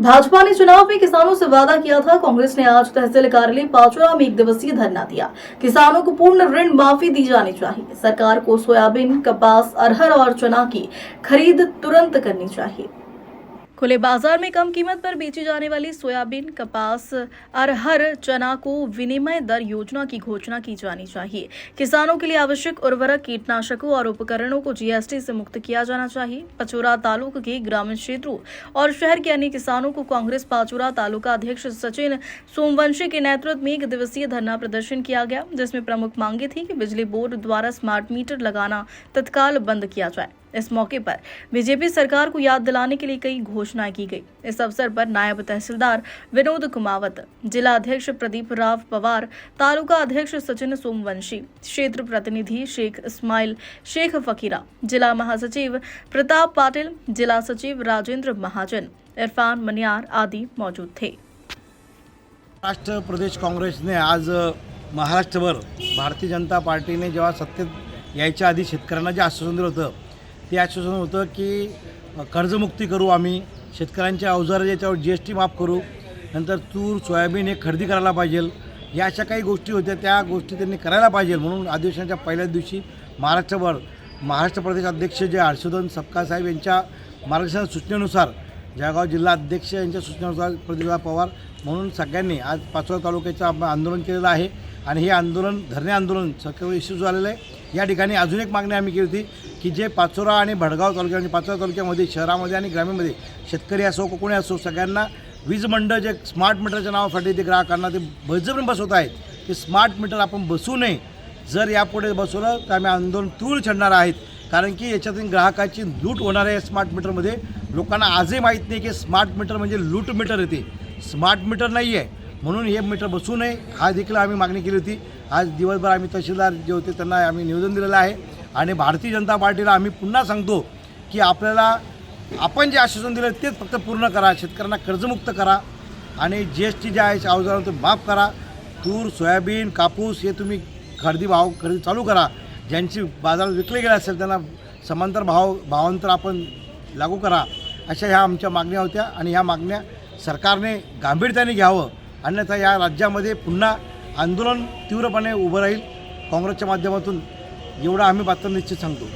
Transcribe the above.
भाजपा ने चुनाव में किसानों से वादा किया था। कांग्रेस ने आज तहसील कार्यालय पाचोरा में 1 दिवसीय धरना दिया। किसानों को पूर्ण ऋण माफी दी जानी चाहिए। सरकार को सोयाबीन, कपास, अरहर और चना की खरीद तुरंत करनी चाहिए। खुले बाजार में कम कीमत पर बेची जाने वाली सोयाबीन, कपास, अरहर, चना को विनिमय दर योजना की घोषणा की जानी चाहिए। किसानों के लिए आवश्यक उर्वरक, कीटनाशकों और उपकरणों को जीएसटी से मुक्त किया जाना चाहिए। पाचोरा तालुका के ग्रामीण क्षेत्रों और शहर के अन्य किसानों को कांग्रेस पाचोरा तालुका अध्यक्ष सचिन सोमवंशी के नेतृत्व में 1 दिवसीय धरना प्रदर्शन किया गया, जिसमें प्रमुख मांगे थी कि बिजली बोर्ड द्वारा स्मार्ट मीटर लगाना तत्काल बंद किया जाए। इस मौके पर बीजेपी सरकार को याद दिलाने के लिए कई घोषणाएं की गई। इस अवसर पर नायब तहसीलदार विनोद कुमावत, जिला अध्यक्ष प्रदीप राव पवार, तालुका अध्यक्ष सचिन सोमवंशी, क्षेत्र प्रतिनिधि शेख इस्माइल शेख फकीरा, जिला महासचिव प्रताप पाटिल, जिला सचिव राजेंद्र महाजन, इरफान मनियार आदि मौजूद थे। महाराष्ट्र प्रदेश काँग्रेसने आज महाराष्ट्रभर भारतीय जनता पार्टीने जेव्हा सत्तेत यायच्या आधी शेतकऱ्यांना जे आश्वासन दिलं होतं ते आश्वासन होतं की कर्जमुक्ती करू, आम्ही शेतकऱ्यांचे अवजार याच्यावर GST माफ करू, नंतर तूर, सोयाबीन हे खरेदी करायला पाहिजे, या अशा काही गोष्टी होत्या, त्या गोष्टी त्यांनी करायला पाहिजे म्हणून अधिवेशनाच्या पहिल्याच दिवशी महाराष्ट्रभर महाराष्ट्र प्रदेश अध्यक्ष जे हर्षवर्धन सपकाळ साहेब यांच्या मार्गदर्शन सूचनेनुसार, जळगाव जिल्हा अध्यक्ष यांच्या सूचनेनुसार प्रदीप पवार म्हणून सगळ्यांनी आज पाचोरा तालुक्याचं आंदोलन केलेलं आहे आणि हे आंदोलन धरणे आंदोलन सक्रिय इश्यू झालेलं आहे। या ठिकाणी अजून एक मागणी आम्ही केली होती की जे पाचोरा आणि भडगाव तालुक्या म्हणजे पाचोरा तालुक्यामध्ये शहरामध्ये आणि ग्रामीणमध्ये शेतकरी असो कोणी असो सगळ्यांना वीज मंडळ जे स्मार्ट मीटरच्या नावासाठी ते ग्राहकांना ते बळजबरीने बसवत आहेत, ते स्मार्ट मीटर आपण बसवू नये। जर यापुढे बसवलं तर आम्ही आंदोलन तीव्र छेडणार आहेत, कारण की याच्यातून ग्राहकाची लूट होणार आहे। स्मार्ट मीटरमध्ये लोकांना आजही माहीत नाही की स्मार्ट मीटर म्हणजे लूट मीटर येते, स्मार्ट मीटर नाही आहे, म्हणून हे मीटर बसवू नये हा देखील आम्ही मागणी केली होती। आज दिवसभर आम्ही तहसीलदार जे होते त्यांना आम्ही निवेदन दिलेलं आहे आणि भारतीय जनता पार्टीला आम्ही पुन्हा सांगतो की आपल्याला आपण जे आश्वासन दिलं तेच फक्त पूर्ण करा, शेतकऱ्यांना कर्जमुक्त करा आणि GST जे आहे अवजारांना ते माफ करा, तूर, सोयाबीन, कापूस हे तुम्ही खरेदी चालू करा, ज्यांची बाजारात विकले गेले असेल त्यांना समांतर भावांतर आपण लागू करा, अशा ह्या आमच्या मागण्या होत्या आणि ह्या मागण्या सरकारने गांभीर्याने घ्यावं, अन्यथा या राज्यामध्ये पुन्हा आंदोलन तीव्रपणे उभं राहील काँग्रेसच्या माध्यमातून, एवढं आम्ही बातमी निश्चित सांगतो।